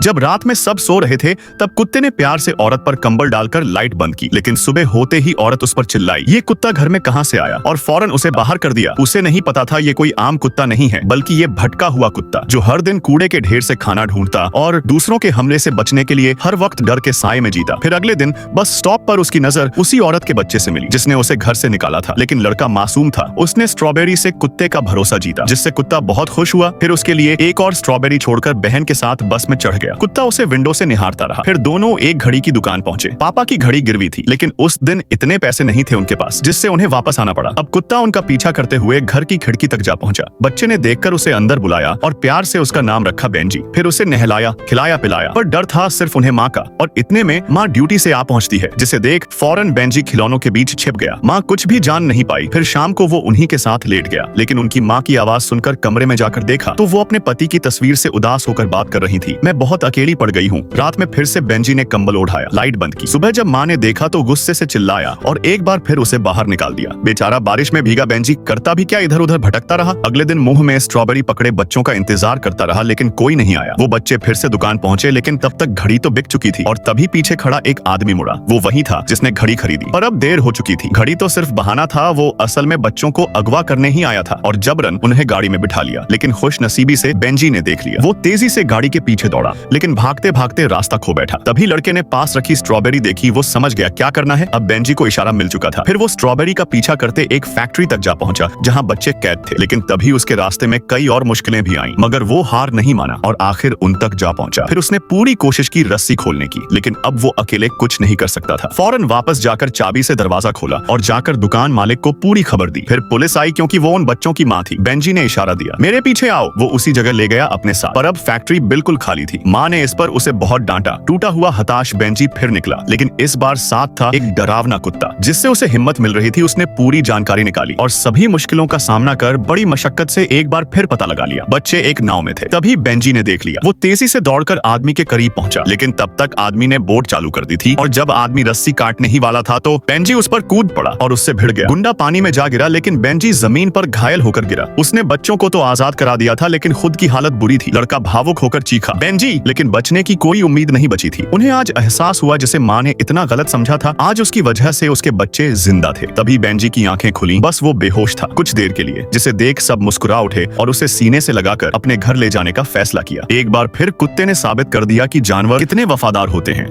जब रात में सब सो रहे थे तब कुत्ते ने प्यार से औरत पर कंबल डालकर लाइट बंद की, लेकिन सुबह होते ही औरत उस पर चिल्लाई, ये कुत्ता घर में कहां से आया, और फौरन उसे बाहर कर दिया। उसे नहीं पता था ये कोई आम कुत्ता नहीं है, बल्कि ये भटका हुआ कुत्ता जो हर दिन कूड़े के ढेर से खाना ढूंढता और दूसरों के हमले से बचने के लिए हर वक्त डर के साए में जीता। फिर अगले दिन बस स्टॉप पर उसकी नजर उसी औरत के बच्चे से मिली जिसने उसे घर से निकाला था, लेकिन लड़का मासूम था। उसने स्ट्रॉबेरी से कुत्ते का भरोसा जीता, जिससे कुत्ता बहुत खुश हुआ। फिर उसके लिए एक और स्ट्रॉबेरी छोड़कर बहन के साथ बस में चढ़ गया। कुत्ता उसे विंडो से निहारता रहा। फिर दोनों एक घड़ी की दुकान पहुंचे। पापा की घड़ी गिरवी थी, लेकिन उस दिन इतने पैसे नहीं थे उनके पास, जिससे उन्हें वापस आना पड़ा। अब कुत्ता उनका पीछा करते हुए घर की खिड़की तक जा पहुंचा। बच्चे ने देखकर उसे अंदर बुलाया और प्यार से उसका नाम रखा बेंजी। फिर उसे नहलाया, खिलाया, पिलाया, पर डर था सिर्फ उन्हें माँ का। और इतने में माँ ड्यूटी से आ पहुंचती है, जिसे देख फौरन बेंजी खिलौनों के बीच छिप गया। माँ कुछ भी जान नहीं पाई। फिर शाम को वो उन्हीं के साथ लेट गया, लेकिन उनकी माँ की आवाज सुनकर कमरे में जाकर देखा तो वो अपने पति की तस्वीर से उदास होकर बात कर रही थी। मैं बहुत अकेली पड़ गई हूँ। रात में फिर से बेंजी ने कंबल ओढ़ाया, लाइट बंद की। सुबह जब माँ ने देखा तो गुस्से से चिल्लाया और एक बार फिर उसे बाहर निकाल दिया। बेचारा बारिश में भीगा बेंजी करता भी क्या, इधर उधर भटकता रहा। अगले दिन मुंह में स्ट्रॉबेरी पकड़े बच्चों का इंतजार करता रहा, लेकिन कोई नहीं आया। वो बच्चे फिर से दुकान पहुंचे, लेकिन तब तक घड़ी तो बिक चुकी थी और तभी पीछे खड़ा एक आदमी मुड़ा। वो वही था जिसने घड़ी खरीदी, और अब देर हो चुकी थी। घड़ी तो सिर्फ बहाना था, वो असल में बच्चों को अगवा करने ही आया था और जबरन उन्हें गाड़ी में बिठा लिया। लेकिन खुशनसीबी से बेंजी ने देख लिया। वो तेजी से गाड़ी के पीछे दौड़ा, लेकिन भागते भागते रास्ता खो बैठा। तभी लड़के ने पास रखी स्ट्रॉबेरी देखी। वो समझ गया क्या करना है। अब बेंजी को इशारा मिल चुका था। फिर वो स्ट्रॉबेरी का पीछा करते एक फैक्ट्री तक जा पहुंचा जहां बच्चे कैद थे। लेकिन तभी उसके रास्ते में कई और मुश्किलें भी आईं, मगर वो हार नहीं माना और आखिर उन तक जा पहुंचा। फिर उसने पूरी कोशिश की रस्सी खोलने की, लेकिन अब वो अकेले कुछ नहीं कर सकता था। फौरन वापस जाकर चाबी से दरवाजा खोला और जाकर दुकान मालिक को पूरी खबर दी। फिर पुलिस आई, क्योंकि वो उन बच्चों की माँ थी। बेंजी ने इशारा दिया, मेरे पीछे आओ। वो उसी जगह ले गया अपने साथ, पर अब फैक्ट्री बिल्कुल खाली थी। माँ ने इस पर उसे बहुत डांटा। टूटा हुआ हताश बेंजी फिर निकला, लेकिन इस बार साथ था एक डरावना कुत्ता जिससे उसे हिम्मत मिल रही थी। उसने पूरी जानकारी निकाली और सभी मुश्किलों का सामना कर बड़ी मशक्कत से एक बार फिर पता लगा लिया। बच्चे एक नाव में थे। तभी बेंजी ने देख लिया। वो तेजी से दौड़कर आदमी के करीब पहुंचा, लेकिन तब तक आदमी ने बोट चालू कर दी थी और जब आदमी रस्सी काटने ही वाला था तो बेंजी उस पर कूद पड़ा और उससे भिड़ गया। गुंडा पानी में जा गिरा, लेकिन बेंजी जमीन पर घायल होकर गिरा। उसने बच्चों को तो आजाद करा दिया था, लेकिन खुद की हालत बुरी थी। लड़का भावुक होकर चीखा, बेंजी, लेकिन बचने की कोई उम्मीद नहीं बची थी। उन्हें आज एहसास हुआ जिसे माँ ने इतना गलत समझा था, आज उसकी वजह से उसके बच्चे जिंदा थे। तभी बेंजी की आंखें खुली। बस वो बेहोश था कुछ देर के लिए, जिसे देख सब मुस्कुरा उठे और उसे सीने से लगाकर अपने घर ले जाने का फैसला किया। एक बार फिर कुत्ते ने साबित कर दिया कि जानवर कितने वफादार होते हैं।